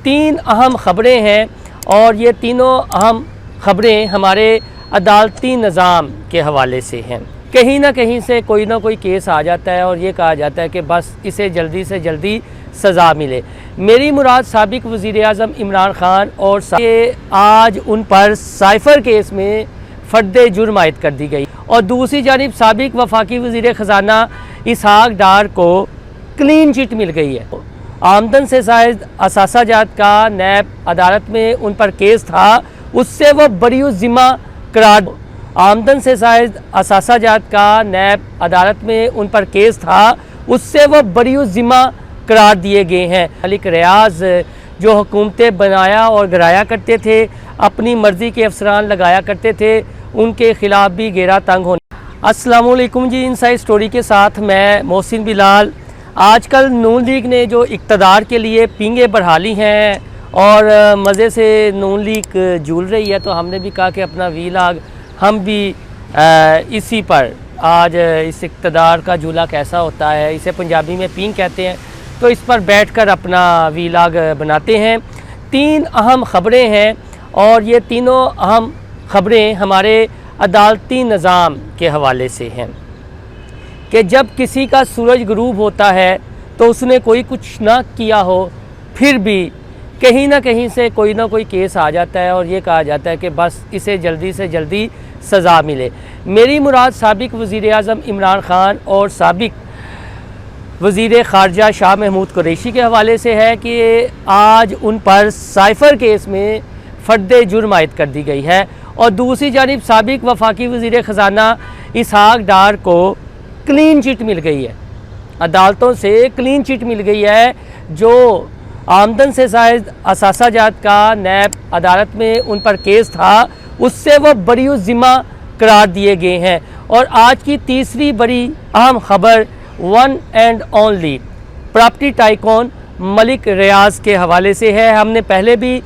तीन अहम ख़बरें हैं और ये तीनों अहम ख़बरें हमारे अदालती निज़ाम के हवाले से हैं। कहीं ना कहीं से कोई ना कोई केस आ जाता है और ये कहा जाता है कि बस इसे जल्दी से जल्दी सज़ा मिले। मेरी मुराद साबिक वज़ीर आज़म इमरान ख़ान और आज उन पर साइफ़र केस में फ़र्द जुर्म आयद कर दी गई और दूसरी जानिब साबिक वफाकी वज़ीर ख़जाना इसहाक डार को क्लीन चिट मिल गई है। आमदन से ज़ायद असासा जात का नैब अदालत में उन पर केस था, उससे वह बरी ज़िम्मा करार। आमदन से ज़ायद असासा जात का नैब अदालत में उन पर केस था, उससे वह बरी ज़िम्मा करार दिए गए हैं। मलिक रियाज जो हुकूमतें बनाया और गिराया करते थे, अपनी मर्ज़ी के अफसरान लगाया करते थे, उनके ख़िलाफ़ भी घेरा तंग होने। अस्सलाम वालेकुम जी, इनसाइड स्टोरी के साथ मैं मोहसिन बिलाल। आजकल नून लीग ने जो इक़्तिदार के लिए पींगे बढ़ा ली हैं और मज़े से नून लीग झूल रही है, तो हमने भी कहा कि अपना वीलॉग हम भी इसी पर आज इस इक़्तिदार का झूला कैसा होता है, इसे पंजाबी में पींग कहते हैं, तो इस पर बैठकर अपना वीलॉग बनाते हैं। तीन अहम ख़बरें हैं और ये तीनों अहम ख़बरें हमारे अदालती निज़ाम के हवाले से हैं कि जब किसी का सूरज गुरूब होता है तो उसने कोई कुछ ना किया हो, फिर भी कहीं ना कहीं से कोई ना कोई केस आ जाता है और ये कहा जाता है कि बस इसे जल्दी से जल्दी सज़ा मिले। मेरी मुराद साबिक वज़ीर आज़म इमरान ख़ान और साबिक वज़ीर ख़ारजा शाह महमूद कुरैशी के हवाले से है कि आज उन पर साइफ़र केस में फ़र्द जुर्म आयद कर दी गई है और दूसरी जानिब साबिक वफाकी वज़ीर ख़जाना इसहाक डार को क्लीन चिट मिल गई है। अदालतों से क्लीन चिट मिल गई है। जो आमदन से ज़ायद असासा जात का नैब अदालत में उन पर केस था, उससे वह बरी ज़िम्मा करार दिए गए हैं। और आज की तीसरी बड़ी अहम ख़बर one and only property tycoon Malik Riaz के हवाले से है। हमने पहले भी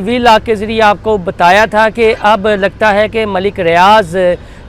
वीलॉग के ज़रिए आपको बताया था कि अब लगता है कि मलिक रियाज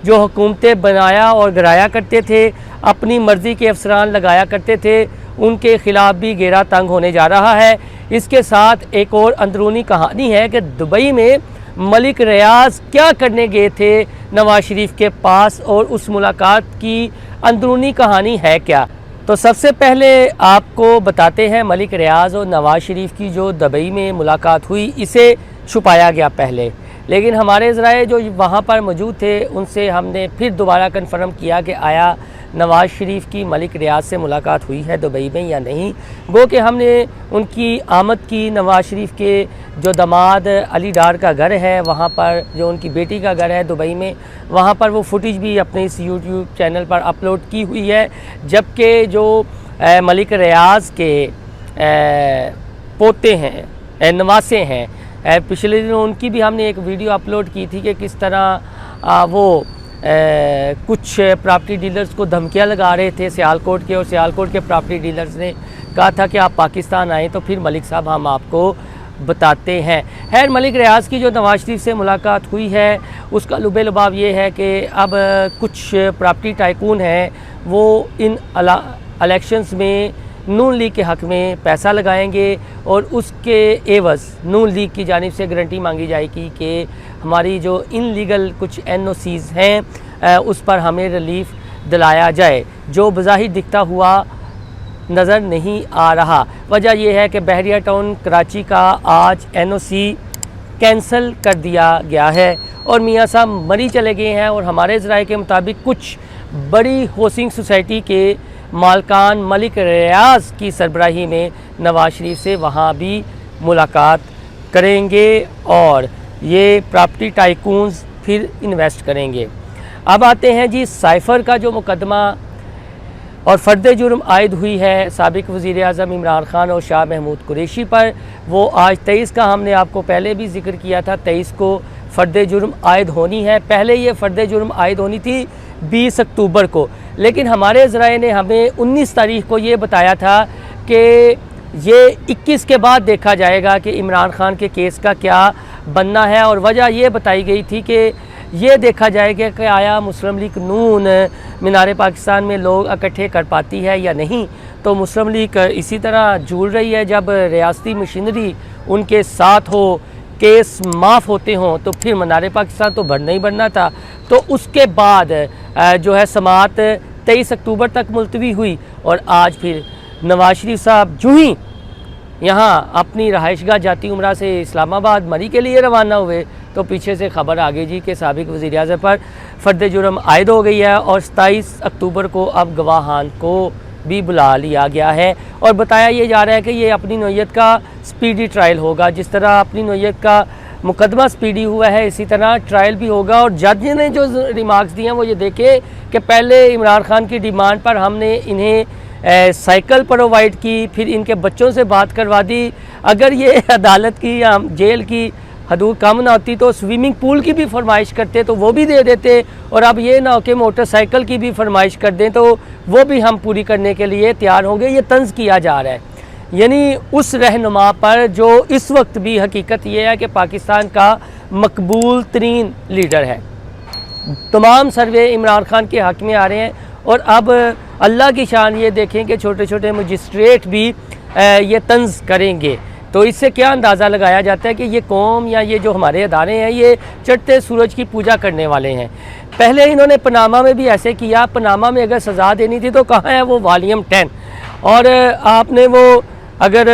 जो हुकूमतें बनाया और गिराया करते थे, अपनी मर्ज़ी के अफसरान लगाया करते थे, उनके ख़िलाफ़ भी घेरा तंग होने जा रहा है। इसके साथ एक और अंदरूनी कहानी है कि दुबई में मलिक रियाज क्या करने गए थे नवाज शरीफ के पास और उस मुलाकात की अंदरूनी कहानी है क्या। तो सबसे पहले आपको बताते हैं मलिक रियाज और नवाज शरीफ की जो दुबई में मुलाकात हुई, इसे छुपाया गया पहले, लेकिन हमारे ज़राए जो वहाँ पर मौजूद थे उनसे हमने फिर दोबारा कन्फर्म किया कि आया नवाज़ शरीफ की मलिक रियाज से मुलाकात हुई है दुबई में या नहीं। गो कि हमने उनकी आमद की, नवाज़ शरीफ के जो दामाद अली डार का घर है वहाँ पर, जो उनकी बेटी का घर है दुबई में, वहाँ पर वो फुटेज भी अपने इस यूट्यूब चैनल पर अपलोड की हुई है। जबकि जो मलिक रियाज के पोते हैं, नवासे हैं, पिछले दिनों उनकी भी हमने एक वीडियो अपलोड की थी कि किस तरह वो कुछ प्रॉपर्टी डीलर्स को धमकियां लगा रहे थे सियालकोट के, और सियालकोट के प्रॉपर्टी डीलर्स ने कहा था कि आप पाकिस्तान आएँ तो फिर मलिक साहब हम आपको बताते हैं। खैर, मलिक रियाज की जो नवाज शरीफ से मुलाकात हुई है उसका लुबे लुबाब ये है कि अब कुछ प्रॉपर्टी टाइकून हैं वो इन इलेक्शंस में नून लीग के हक़ में पैसा लगाएंगे और उसके एवज़ नून लीग की जानिब से गारंटी मांगी जाएगी कि हमारी जो इनलीगल कुछ NOCs हैं उस पर हमें रिलीफ दिलाया जाए, जो बज़ाहिर दिखता हुआ नज़र नहीं आ रहा। वजह यह है कि बहरिया टाउन कराची का आज NOC कैंसिल कर दिया गया है और मियाँ साहब मरी चले गए हैं और हमारे ज़राए के मुताबिक कुछ बड़ी हाउसिंग सोसाइटी के मालकान मलिक रियाज की सरबराही में नवाज शरीफ से वहाँ भी मुलाकात करेंगे और ये प्रॉपर्टी टाइकून्स फिर इन्वेस्ट करेंगे। अब आते हैं जी साइफ़र का जो मुकदमा और फ़र्द जुर्म आयद हुई है साबिक वज़ीर आज़म इमरान ख़ान और शाह महमूद कुरैशी पर, वो आज 23 का हमने आपको पहले भी जिक्र किया था, 23 को फ़र्द जुर्म आयद होनी है। पहले ये फ़र्द जुर्म आयद होनी थी 20 अक्टूबर को, लेकिन हमारे ज़राए ने हमें 19 तारीख को ये बताया था कि ये 21 के बाद देखा जाएगा कि इमरान ख़ान के केस का क्या बनना है। और वजह ये बताई गई थी कि ये देखा जाएगा कि आया मुस्लिम लीग नून मीनार पाकिस्तान में लोग इकट्ठे कर पाती है या नहीं। तो मुस्लिम लीग इसी तरह झूल रही है। जब रियासती मशीनरी उनके साथ हो, केस माफ़ होते हों, तो फिर मीनार पाकिस्तान तो बढ़ना ही बढ़ना था। तो उसके बाद जो है समाअत 23 अक्टूबर तक मुलतवी हुई और आज फिर नवाज शरीफ साहब जो ही यहाँ अपनी रहायशगाह जाती उम्रा से इस्लामाबाद मरी के लिए रवाना हुए तो पीछे से खबर आ गई जी कि साबिक वज़ीर-ए-आज़म पर फ़र्द जुर्म आयद हो गई है और 27 अक्टूबर को अब गवाहान को भी बुला लिया गया है और बताया ये जा रहा है कि ये अपनी नौयत का स्पीडी ट्रायल होगा। जिस तरह अपनी नौयत का मुकदमा स्पीडी हुआ है इसी तरह ट्रायल भी होगा। और जज ने जो रिमार्क्स दिए हैं वो ये देखे कि पहले इमरान खान की डिमांड पर हमने इन्हें साइकिल प्रोवाइड की, फिर इनके बच्चों से बात करवा दी। अगर ये अदालत की या जेल की हदूद कम ना होती तो स्विमिंग पूल की भी फरमाइश करते तो वो भी दे देते, और अब ये ना हो कि मोटरसाइकिल की भी फरमाइश कर दें तो वो भी हम पूरी करने के लिए तैयार होंगे। ये तंज़ किया जा रहा है, यानी उस रहनुमा पर जो इस वक्त भी हकीकत ये है कि पाकिस्तान का मकबूल तरीन लीडर है। तमाम सर्वे इमरान खान के हक़ में आ रहे हैं और अब अल्लाह की शान ये देखें कि छोटे छोटे मजिस्ट्रेट भी ये तंज़ करेंगे। तो इससे क्या अंदाज़ा लगाया जाता है कि ये कौम या ये जो हमारे अदारे हैं ये चढ़ते सूरज की पूजा करने वाले हैं। पहले इन्होंने पनामा में भी ऐसे किया। पनामा में अगर सज़ा देनी थी तो कहाँ है वो वॉल्यूम 10, और आपने वो अगर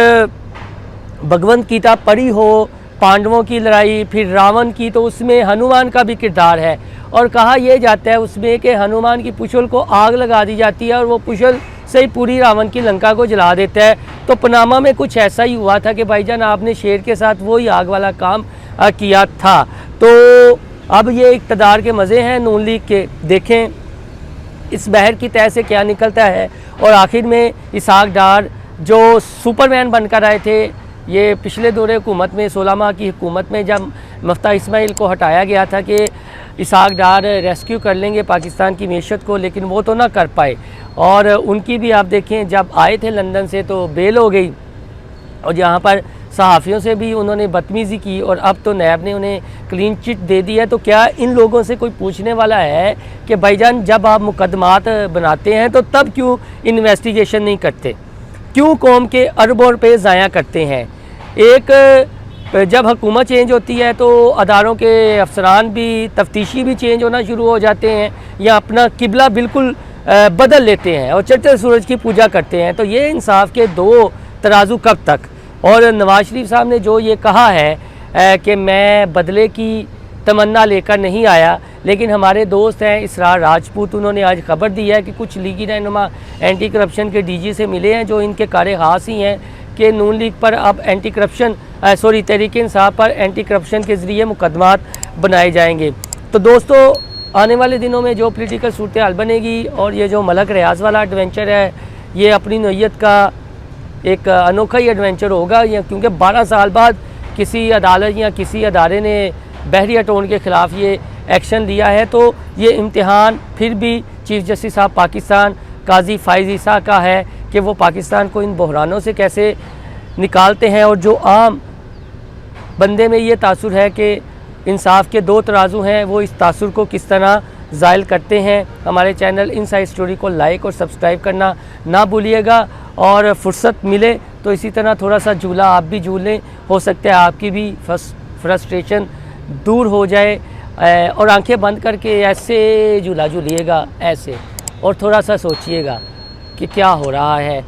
भगवंत गीता पढ़ी हो, पांडवों की लड़ाई, फिर रावण की, तो उसमें हनुमान का भी किरदार है और कहा यह जाता है उसमें कि हनुमान की पुछल को आग लगा दी जाती है और वो पुछल से ही पूरी रावण की लंका को जला देता है। तो पनामा में कुछ ऐसा ही हुआ था कि भाईजान आपने शेर के साथ वो ही आग वाला काम किया था। तो अब ये इक़्तिदार के मज़े हैं नून लीग के, देखें इस बहर की तह से क्या निकलता है। और आखिर में इसहाक डार जो सुपरमैन बनकर आए थे, ये पिछले दौरे हुकूमत में 16 माह की हुकूमत में जब मफ्ता इस्माइल को हटाया गया था कि इसहाक डार रेस्क्यू कर लेंगे पाकिस्तान की मीशत को, लेकिन वो तो ना कर पाए। और उनकी भी आप देखें जब आए थे लंदन से तो बेल हो गई और यहाँ पर सहाफ़ियों से भी उन्होंने बदतमीज़ी की और अब तो नैब ने उन्हें क्लीन चिट दे दी है। तो क्या इन लोगों से कोई पूछने वाला है कि भाईजान जब आप मुकदमात बनाते हैं तो तब क्यों इन्वेस्टिगेशन नहीं करते, क्यों कौम के अरबों रुपये ज़ाया करते हैं। एक जब हुकूमत चेंज होती है तो अदारों के अफसरान भी, तफ्तीशी भी चेंज होना शुरू हो जाते हैं या अपना किबला बिल्कुल बदल लेते हैं और चढ़ते सूरज की पूजा करते हैं। तो ये इंसाफ के दो तराजू कब तक। और नवाज शरीफ साहब ने जो ये कहा है कि मैं बदले की तमन्ना लेकर नहीं आया, लेकिन हमारे दोस्त हैं इसरार राजपूत, उन्होंने आज खबर दी है कि कुछ लीगी रहनुमा एंटी करप्शन के डीजी से मिले हैं जो इनके कार खास ही हैं कि नून लीग पर अब एंटी करप्शन तहरीक इंसाफ पर एंटी करप्शन के ज़रिए मुकदमात बनाए जाएंगे। तो दोस्तों आने वाले दिनों में जो पॉलिटिकल सूरत हाल बनेगी और ये जो मलक रियाज वाला एडवेंचर है ये अपनी नौयत का एक अनोखा ही एडवेंचर होगा, क्योंकि 12 साल बाद किसी अदालत या किसी अदारे ने बहरिया टोन के ख़िलाफ़ ये एक्शन लिया है। तो ये इम्तिहान फिर भी चीफ जस्टिस साहब पाकिस्तान काजी फ़ाइज़ ईसा का है कि वो पाकिस्तान को इन बहरानों से कैसे निकालते हैं। और जो आम बंदे में ये तासुर है कि इंसाफ के दो तराजू हैं, वो इस तासुर को किस तरह ज़ायल करते हैं। हमारे चैनल इनसाइड स्टोरी को लाइक और सब्सक्राइब करना ना भूलिएगा और फुर्सत मिले तो इसी तरह थोड़ा सा झूला आप भी झूल लें, हो सकता है आपकी भी फ्रस्ट्रेशन दूर हो जाए। और आंखें बंद करके ऐसे झूला झूलिएगा ऐसे, और थोड़ा सा सोचिएगा कि क्या हो रहा है।